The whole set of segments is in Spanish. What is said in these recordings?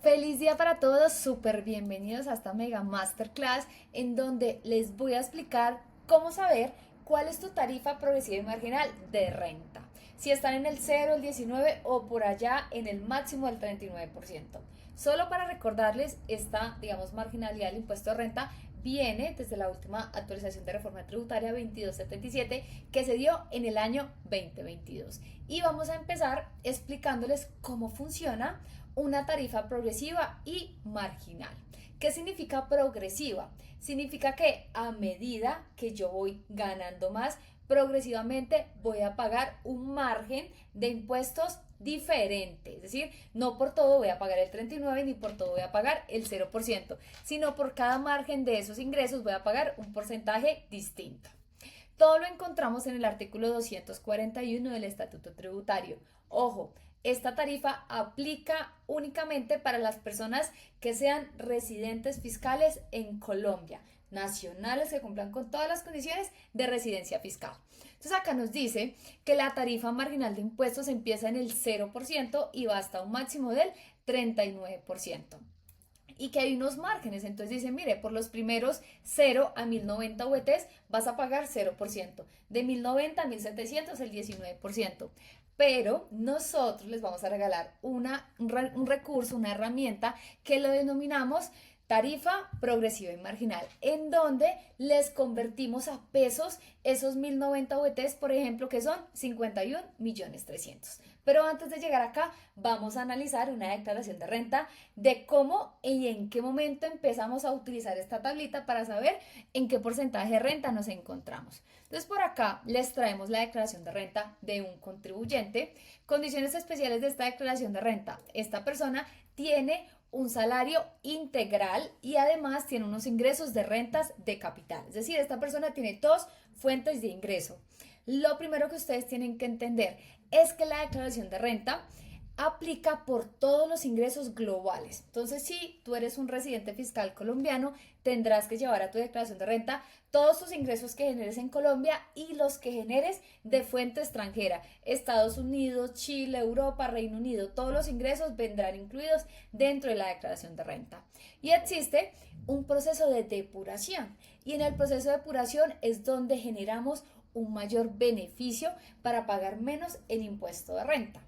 Feliz día para todos, súper bienvenidos a esta mega masterclass en donde les voy a explicar cómo saber cuál es tu tarifa progresiva y marginal de renta. Si están en el 0, el 19 o por allá en el máximo del 39%. Solo para recordarles, esta, digamos, marginalidad del impuesto de renta viene desde la última actualización de reforma tributaria 2277 que se dio en el año 2022. Y vamos a empezar explicándoles cómo funciona una tarifa progresiva y marginal. ¿Qué significa progresiva? Significa que a medida que yo voy ganando más, progresivamente voy a pagar un margen de impuestos diferente, es decir, no por todo voy a pagar el 39 ni por todo voy a pagar el 0%, sino por cada margen de esos ingresos voy a pagar un porcentaje distinto. Todo lo encontramos en el artículo 241 del Estatuto Tributario. Ojo, esta tarifa aplica únicamente para las personas que sean residentes fiscales en Colombia, nacionales que cumplan con todas las condiciones de residencia fiscal. Entonces acá nos dice que la tarifa marginal de impuestos empieza en el 0% y va hasta un máximo del 39%. Y que hay unos márgenes, entonces dice, mire, por los primeros 0 a 1090 VTs vas a pagar 0%, de 1090 a 1700 el 19%, pero nosotros les vamos a regalar un recurso, una herramienta que lo denominamos tarifa progresiva y marginal, en donde les convertimos a pesos esos 1090 VTs, por ejemplo, que son 51.300.000. Pero antes de llegar acá, vamos a analizar una declaración de renta de cómo y en qué momento empezamos a utilizar esta tablita para saber en qué porcentaje de renta nos encontramos. Entonces, por acá les traemos la declaración de renta de un contribuyente. Condiciones especiales de esta declaración de renta. Esta persona tiene un salario integral y además tiene unos ingresos de rentas de capital. Es decir, esta persona tiene dos fuentes de ingreso. Lo primero que ustedes tienen que entender es que la declaración de renta aplica por todos los ingresos globales. Entonces, si tú eres un residente fiscal colombiano, tendrás que llevar a tu declaración de renta todos tus ingresos que generes en Colombia y los que generes de fuente extranjera. Estados Unidos, Chile, Europa, Reino Unido, todos los ingresos vendrán incluidos dentro de la declaración de renta. Y existe un proceso de depuración. Y en el proceso de depuración es donde generamos un mayor beneficio para pagar menos el impuesto de renta.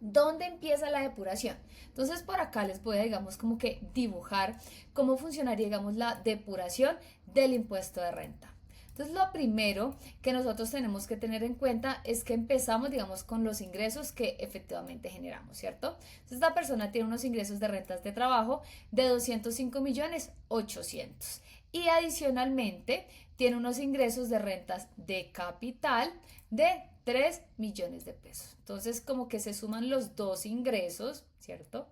¿Dónde empieza la depuración? Entonces por acá les voy a, digamos, como que dibujar cómo funcionaría, digamos, la depuración del impuesto de renta. Entonces lo primero que nosotros tenemos que tener en cuenta es que empezamos, digamos, con los ingresos que efectivamente generamos, ¿cierto? Entonces esta persona tiene unos ingresos de rentas de trabajo de 205.800.000 y adicionalmente tiene unos ingresos de rentas de capital de 3 millones de pesos. Entonces, como que se suman los dos ingresos, ¿cierto?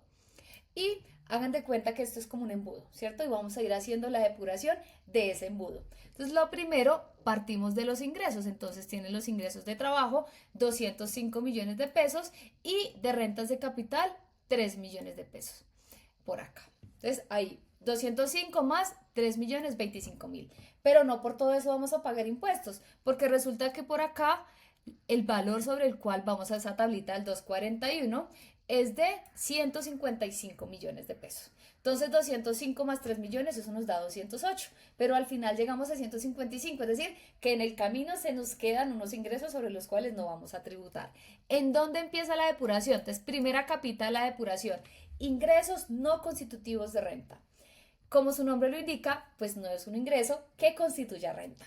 Y hagan de cuenta que esto es como un embudo, ¿cierto? Y vamos a ir haciendo la depuración de ese embudo. Entonces, lo primero, partimos de los ingresos. Entonces, tienen los ingresos de trabajo, 205 millones de pesos, y de rentas de capital, 3 millones de pesos. Por acá. Entonces, ahí, 205 más 3 millones 25.000. Pero no por todo eso vamos a pagar impuestos, porque resulta que por acá el valor sobre el cual vamos a esa tablita del 241 es de 155 millones de pesos. Entonces 205 más 3 millones, eso nos da 208, pero al final llegamos a 155, es decir, que en el camino se nos quedan unos ingresos sobre los cuales no vamos a tributar. ¿En dónde empieza la depuración? Entonces, primera capita de la depuración, ingresos no constitutivos de renta. Como su nombre lo indica, pues no es un ingreso que constituya renta.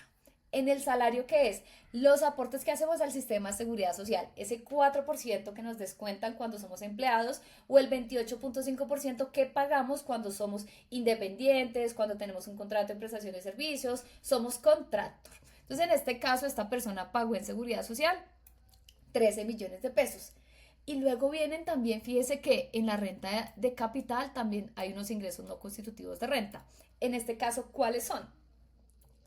En el salario, ¿qué es? Los aportes que hacemos al sistema de seguridad social, ese 4% que nos descuentan cuando somos empleados o el 28.5% que pagamos cuando somos independientes, cuando tenemos un contrato de prestación de servicios, somos contractor. Entonces, en este caso, esta persona pagó en seguridad social 13 millones de pesos. Y luego vienen también, fíjese que en la renta de capital también hay unos ingresos no constitutivos de renta. En este caso, ¿cuáles son?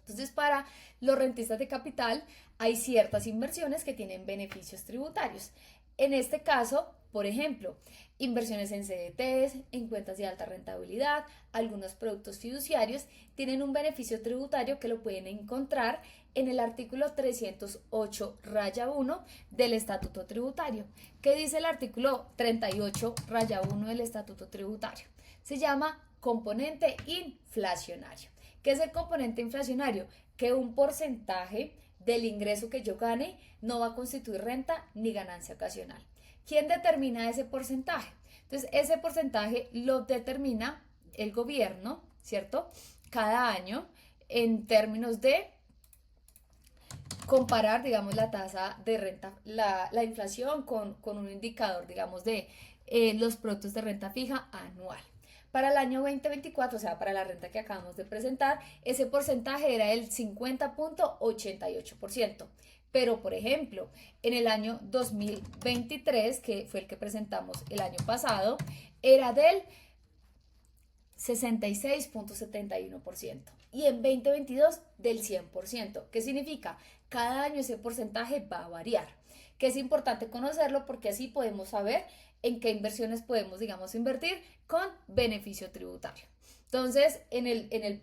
Entonces, para los rentistas de capital hay ciertas inversiones que tienen beneficios tributarios. En este caso, por ejemplo, inversiones en CDTs, en cuentas de alta rentabilidad, algunos productos fiduciarios tienen un beneficio tributario que lo pueden encontrar en el artículo 308-1 del Estatuto Tributario. ¿Qué dice el artículo 38-1 del Estatuto Tributario? Se llama componente inflacionario. ¿Qué es el componente inflacionario? Que un porcentaje del ingreso que yo gane no va a constituir renta ni ganancia ocasional. ¿Quién determina ese porcentaje? Entonces, ese porcentaje lo determina el gobierno, ¿cierto? Cada año en términos de comparar, digamos, la tasa de renta, la inflación con un indicador, digamos, de los productos de renta fija anual. Para el año 2024, o sea, para la renta que acabamos de presentar, ese porcentaje era el 50.88%. Pero, por ejemplo, en el año 2023, que fue el que presentamos el año pasado, era del 66.71%. Y en 2022 del 100%. ¿Qué significa? Cada año ese porcentaje va a variar. Que es importante conocerlo porque así podemos saber en qué inversiones podemos, digamos, invertir con beneficio tributario. Entonces,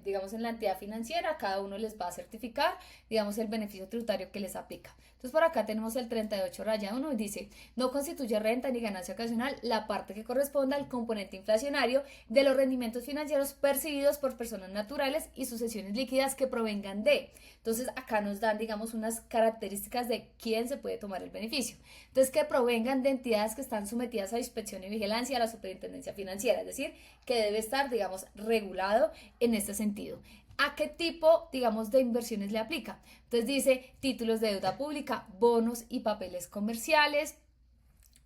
digamos, en la entidad financiera, cada uno les va a certificar, digamos, el beneficio tributario que les aplica. Entonces, por acá tenemos el 38-1 y dice, no constituye renta ni ganancia ocasional la parte que corresponda al componente inflacionario de los rendimientos financieros percibidos por personas naturales y sucesiones líquidas que provengan de. Entonces, acá nos dan, digamos, unas características de quién se puede tomar el beneficio. Entonces, que provengan de entidades que están sometidas a inspección y vigilancia a la Superintendencia Financiera, es decir, que debe estar, digamos, regulado en este sentido. ¿A qué tipo, digamos, de inversiones le aplica? Entonces dice títulos de deuda pública, bonos y papeles comerciales.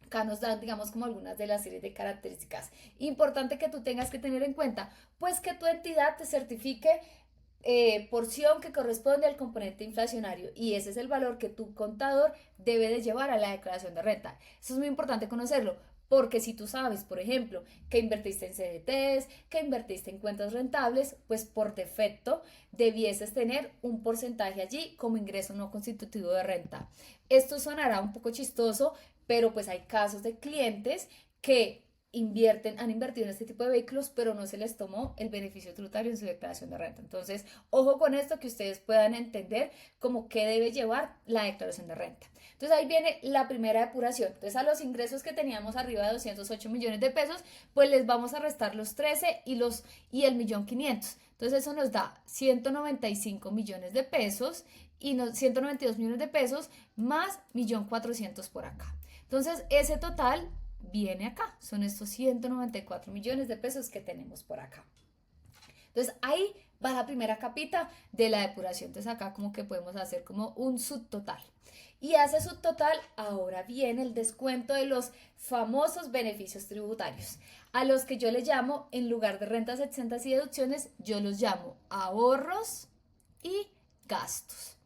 Acá nos dan, digamos, como algunas de las series de características. Importante que tú tengas que tener en cuenta, pues que tu entidad te certifique porción que corresponde al componente inflacionario y ese es el valor que tu contador debe de llevar a la declaración de renta. Eso es muy importante conocerlo. Porque si tú sabes, por ejemplo, que invertiste en CDTs, que invertiste en cuentas rentables, pues por defecto debieses tener un porcentaje allí como ingreso no constitutivo de renta. Esto sonará un poco chistoso, pero pues hay casos de clientes que han invertido en este tipo de vehículos, pero no se les tomó el beneficio tributario en su declaración de renta. Entonces, ojo con esto, que ustedes puedan entender cómo qué debe llevar la declaración de renta. Entonces ahí viene la primera depuración. Entonces a los ingresos que teníamos arriba de 208 millones de pesos, pues les vamos a restar los 13 y el 1.500.000. Entonces eso nos da 195 millones de pesos y 192 millones de pesos más 1.400.000 por acá. Entonces ese total viene acá, son estos 194 millones de pesos que tenemos por acá. Entonces ahí va la primera capita de la depuración. Entonces acá como que podemos hacer como un subtotal. Y a ese subtotal ahora viene el descuento de los famosos beneficios tributarios, a los que yo le llamo, en lugar de rentas exentas y deducciones, yo los llamo ahorros y gastos.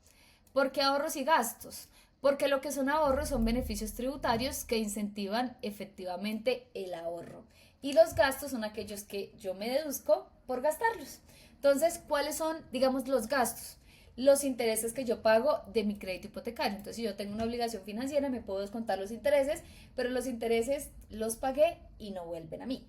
¿Por qué ahorros y gastos? Porque lo que son ahorros son beneficios tributarios que incentivan efectivamente el ahorro. Y los gastos son aquellos que yo me deduzco por gastarlos. Entonces, ¿cuáles son, digamos, los gastos? Los intereses que yo pago de mi crédito hipotecario. Entonces, si yo tengo una obligación financiera, me puedo descontar los intereses, pero los intereses los pagué y no vuelven a mí.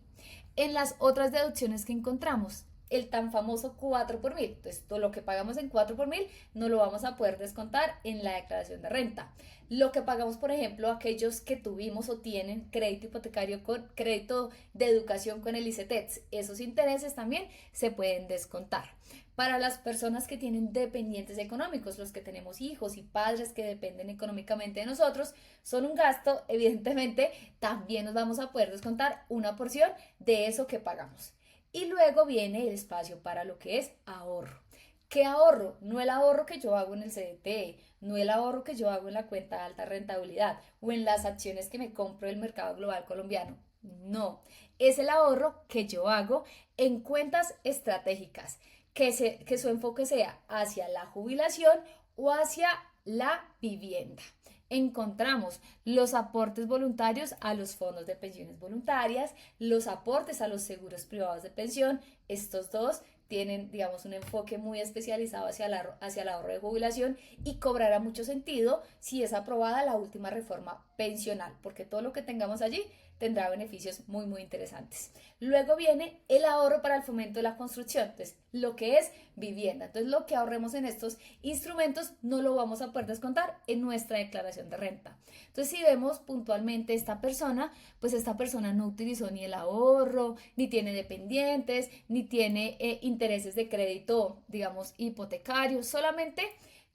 En las otras deducciones que encontramos, el tan famoso 4 por mil. Entonces, todo lo que pagamos en 4 por mil no lo vamos a poder descontar en la declaración de renta. Lo que pagamos, por ejemplo, aquellos que tuvimos o tienen crédito hipotecario con crédito de educación con el ICETEX, esos intereses también se pueden descontar. Para las personas que tienen dependientes económicos, los que tenemos hijos y padres que dependen económicamente de nosotros, son un gasto, evidentemente, también nos vamos a poder descontar una porción de eso que pagamos. Y luego viene el espacio para lo que es ahorro. ¿Qué ahorro? No el ahorro que yo hago en el CDT, no el ahorro que yo hago en la cuenta de alta rentabilidad o en las acciones que me compro del mercado global colombiano. No, es el ahorro que yo hago en cuentas estratégicas, que su enfoque sea hacia la jubilación o hacia la vivienda. Encontramos los aportes voluntarios a los fondos de pensiones voluntarias, los aportes a los seguros privados de pensión, estos dos tienen, digamos, un enfoque muy especializado hacia el ahorro de jubilación y cobrará mucho sentido si es aprobada la última reforma pensional, porque todo lo que tengamos allí tendrá beneficios muy, muy interesantes. Luego viene el ahorro para el fomento de la construcción, entonces lo que es vivienda. Entonces lo que ahorremos en estos instrumentos no lo vamos a poder descontar en nuestra declaración de renta. Entonces si vemos puntualmente esta persona, pues esta persona no utilizó ni el ahorro, ni tiene dependientes, ni tiene intereses de crédito, digamos, hipotecarios, solamente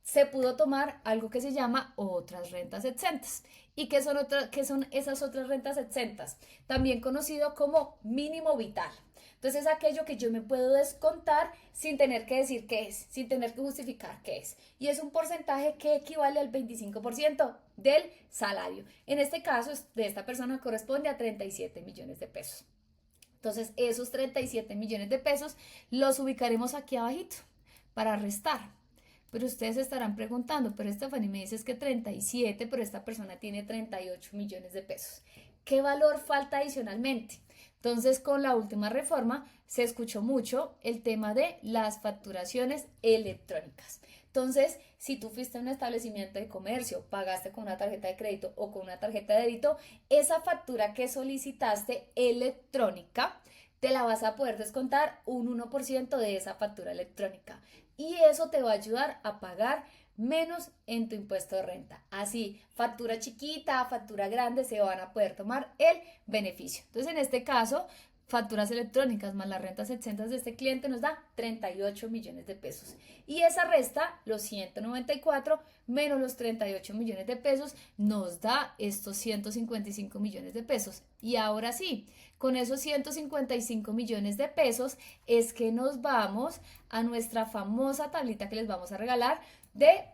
se pudo tomar algo que se llama otras rentas exentas. ¿Y qué son esas otras rentas exentas? También conocido como mínimo vital. Entonces es aquello que yo me puedo descontar sin tener que decir qué es, sin tener que justificar qué es. Y es un porcentaje que equivale al 25% del salario. En este caso, de esta persona corresponde a 37 millones de pesos. Entonces esos 37 millones de pesos los ubicaremos aquí abajito para restar. Pero ustedes se estarán preguntando, pero Stephanie me dices que 37, pero esta persona tiene 38 millones de pesos. ¿Qué valor falta adicionalmente? Entonces, con la última reforma se escuchó mucho el tema de las facturaciones electrónicas. Entonces, si tú fuiste a un establecimiento de comercio, pagaste con una tarjeta de crédito o con una tarjeta de débito, esa factura que solicitaste electrónica, te la vas a poder descontar un 1% de esa factura electrónica. Y eso te va a ayudar a pagar menos en tu impuesto de renta. Así, factura chiquita, factura grande, se van a poder tomar el beneficio. Entonces, en este caso, facturas electrónicas más las rentas exentas de este cliente nos da 38 millones de pesos. Y esa resta, los 194 menos los 38 millones de pesos, nos da estos 155 millones de pesos. Y ahora sí, con esos 155 millones de pesos es que nos vamos a nuestra famosa tablita que les vamos a regalar de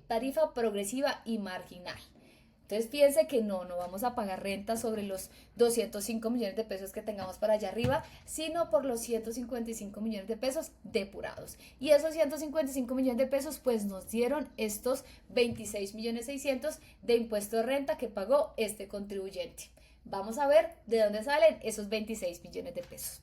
tarifa progresiva y marginal. Entonces fíjense que no vamos a pagar renta sobre los 205 millones de pesos que tengamos para allá arriba, sino por los 155 millones de pesos depurados. Y esos 155 millones de pesos pues nos dieron estos 26 millones 600 de impuesto de renta que pagó este contribuyente. Vamos a ver de dónde salen esos 26 millones de pesos.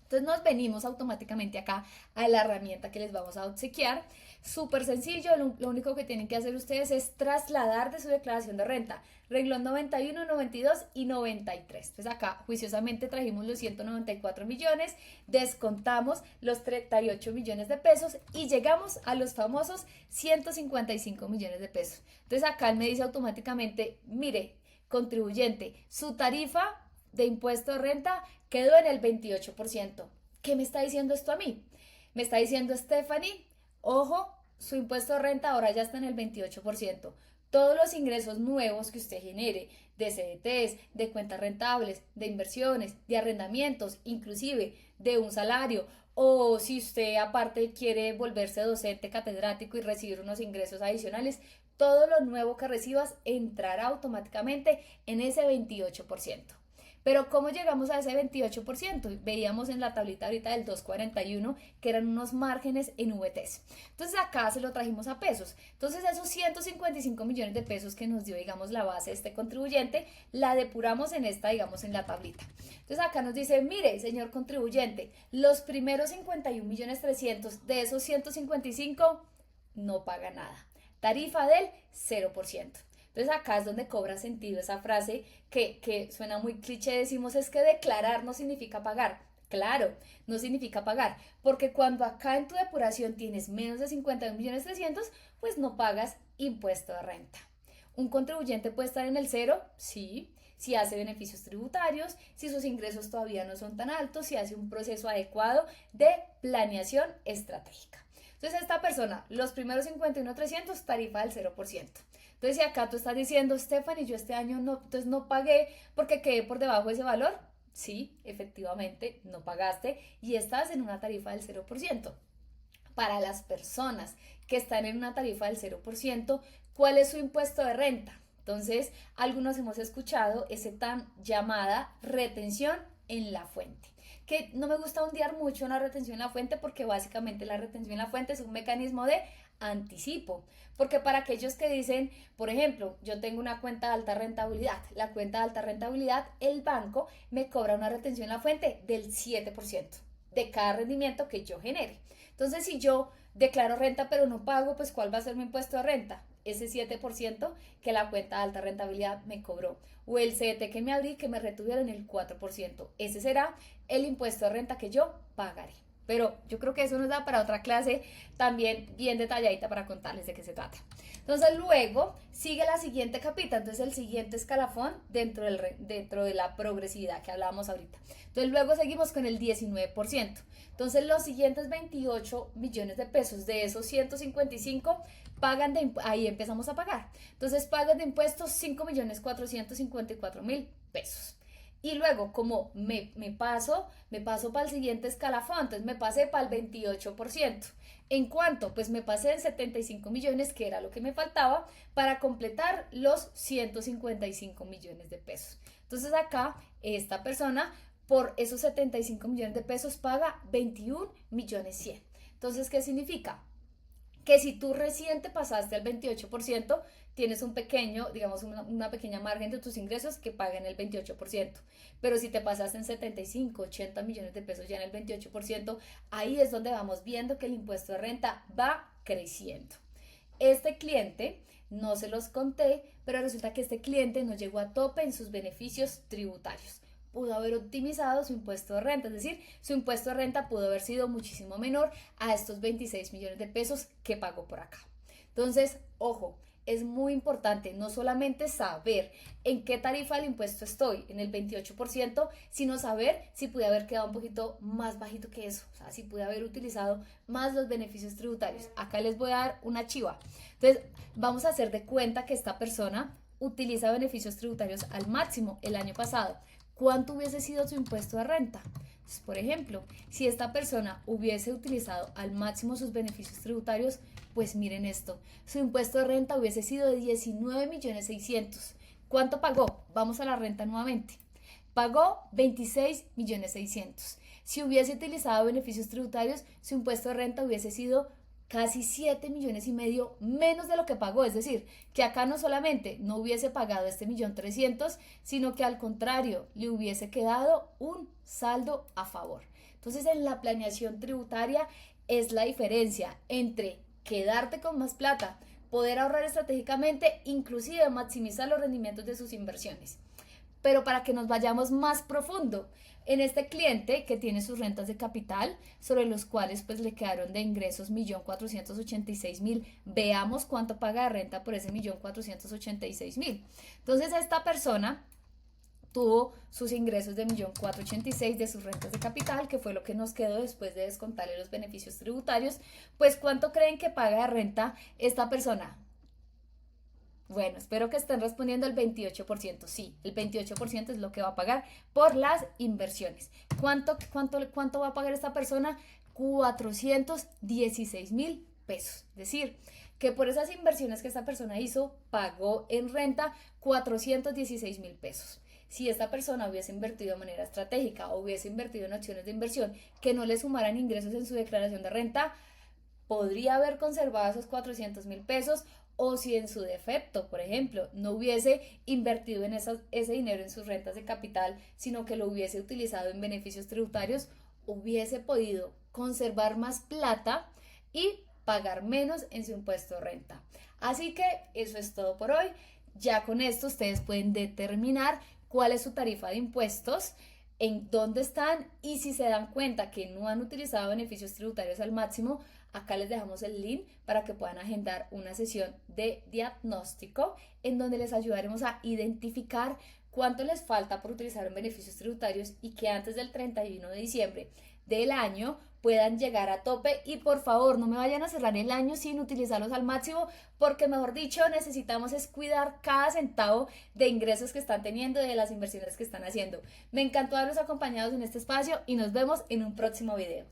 Entonces nos venimos automáticamente acá a la herramienta que les vamos a obsequiar. Súper sencillo, lo único que tienen que hacer ustedes es trasladar de su declaración de renta, renglón 91, 92 y 93. Entonces acá juiciosamente trajimos los 194 millones, descontamos los 38 millones de pesos y llegamos a los famosos 155 millones de pesos. Entonces acá él me dice automáticamente, mire, contribuyente, su tarifa de impuesto de renta quedó en el 28%. ¿Qué me está diciendo esto a mí? Me está diciendo Stephanie, ojo, su impuesto de renta ahora ya está en el 28%. Todos los ingresos nuevos que usted genere, de CDTs, de cuentas rentables, de inversiones, de arrendamientos, inclusive de un salario, o si usted aparte quiere volverse docente catedrático y recibir unos ingresos adicionales, todo lo nuevo que recibas entrará automáticamente en ese 28%. Pero ¿cómo llegamos a ese 28%? Veíamos en la tablita ahorita del 241 que eran unos márgenes en VTs. Entonces acá se lo trajimos a pesos. Entonces esos 155 millones de pesos que nos dio, digamos, la base de este contribuyente, la depuramos en esta, digamos, en la tablita. Entonces acá nos dice, mire, señor contribuyente, los primeros 51 millones 300 de esos 155 no paga nada. Tarifa del 0%. Entonces acá es donde cobra sentido esa frase que suena muy cliché, decimos es que declarar no significa pagar. Claro, no significa pagar, porque cuando acá en tu depuración tienes menos de 51 millones 300, pues no pagas impuesto de renta. ¿Un contribuyente puede estar en el cero? Sí, si hace beneficios tributarios, si sus ingresos todavía no son tan altos, si hace un proceso adecuado de planeación estratégica. Entonces esta persona, los primeros 51.300, tarifa del 0%. Entonces si acá tú estás diciendo, Stephanie, yo este año no pagué porque quedé por debajo de ese valor, sí, efectivamente, no pagaste y estás en una tarifa del 0%. Para las personas que están en una tarifa del 0%, ¿cuál es su impuesto de renta? Entonces, algunos hemos escuchado ese tan llamada retención en la fuente, que no me gusta ondear mucho en la retención en la fuente porque básicamente la retención en la fuente es un mecanismo de anticipo, porque para aquellos que dicen, por ejemplo, yo tengo una cuenta de alta rentabilidad, la cuenta de alta rentabilidad, el banco me cobra una retención en la fuente del 7%. de cada rendimiento que yo genere. Entonces, si yo declaro renta pero no pago, pues ¿cuál va a ser mi impuesto de renta? Ese 7% que la cuenta de alta rentabilidad me cobró, o el CDT que me abrí que me retuvieron el 4%. Ese será el impuesto de renta que yo pagaré. Pero yo creo que eso nos da para otra clase también bien detalladita para contarles de qué se trata. Entonces luego sigue la siguiente capita, entonces el siguiente escalafón dentro de la progresividad que hablábamos ahorita. Entonces luego seguimos con el 19%. Entonces los siguientes 28 millones de pesos de esos 155 pagan ahí empezamos a pagar. Entonces pagan de impuestos 5.454.000 pesos. Y luego, como me paso para el siguiente escalafón, entonces me pasé para el 28%. ¿En cuánto? Pues me pasé en 75 millones, que era lo que me faltaba, para completar los 155 millones de pesos. Entonces acá, esta persona, por esos 75 millones de pesos, paga 21 millones 100. Entonces, ¿qué significa? Que si tú recién te pasaste al 28%, tienes un pequeño, digamos, una pequeña margen de tus ingresos que paguen el 28%. Pero si te pasaste en 75, 80 millones de pesos ya en el 28%, ahí es donde vamos viendo que el impuesto de renta va creciendo. Este cliente, no se los conté, pero resulta que este cliente no llegó a tope en sus beneficios tributarios. Pudo haber optimizado su impuesto de renta, es decir, su impuesto de renta pudo haber sido muchísimo menor a estos 26 millones de pesos que pagó por acá. Entonces, ojo, es muy importante no solamente saber en qué tarifa del impuesto estoy, en el 28%, sino saber si pude haber quedado un poquito más bajito que eso, o sea, si pude haber utilizado más los beneficios tributarios. Acá les voy a dar una chiva. Entonces, vamos a hacer de cuenta que esta persona utiliza beneficios tributarios al máximo el año pasado. ¿Cuánto hubiese sido su impuesto de renta? Entonces, por ejemplo, si esta persona hubiese utilizado al máximo sus beneficios tributarios, pues miren esto, su impuesto de renta hubiese sido de 19.600.000. ¿Cuánto pagó? Vamos a la renta nuevamente. Pagó 26.600.000. Si hubiese utilizado beneficios tributarios, su impuesto de renta hubiese sido casi 7,5 millones menos de lo que pagó. Es decir, que acá no solamente no hubiese pagado este 1.300.000, sino que al contrario, le hubiese quedado un saldo a favor. Entonces, en la planeación tributaria es la diferencia entre quedarte con más plata, poder ahorrar estratégicamente, inclusive maximizar los rendimientos de sus inversiones. Pero para que nos vayamos más profundo, en este cliente que tiene sus rentas de capital, sobre los cuales pues le quedaron de ingresos 1.486.000, veamos cuánto paga de renta por ese 1.486.000. Entonces esta persona tuvo sus ingresos de 1.486.000 de sus rentas de capital, que fue lo que nos quedó después de descontarle los beneficios tributarios. Pues ¿cuánto creen que paga de renta esta persona? Bueno, espero que estén respondiendo el 28%. Sí, el 28% es lo que va a pagar por las inversiones. ¿Cuánto va a pagar esta persona? 416.000 pesos. Es decir, que por esas inversiones que esta persona hizo, pagó en renta 416.000 pesos. Si esta persona hubiese invertido de manera estratégica o hubiese invertido en acciones de inversión que no le sumaran ingresos en su declaración de renta, podría haber conservado esos 400.000 pesos, o si en su defecto, por ejemplo, no hubiese invertido en ese dinero en sus rentas de capital, sino que lo hubiese utilizado en beneficios tributarios, hubiese podido conservar más plata y pagar menos en su impuesto de renta. Así que eso es todo por hoy. Ya con esto ustedes pueden determinar cuál es su tarifa de impuestos, en dónde están, y si se dan cuenta que no han utilizado beneficios tributarios al máximo, acá les dejamos el link para que puedan agendar una sesión de diagnóstico en donde les ayudaremos a identificar cuánto les falta por utilizar en beneficios tributarios y que antes del 31 de diciembre del año puedan llegar a tope. Y por favor, no me vayan a cerrar el año sin utilizarlos al máximo, porque mejor dicho, necesitamos es cuidar cada centavo de ingresos que están teniendo, de las inversiones que están haciendo. Me encantó haberlos acompañado en este espacio y nos vemos en un próximo video.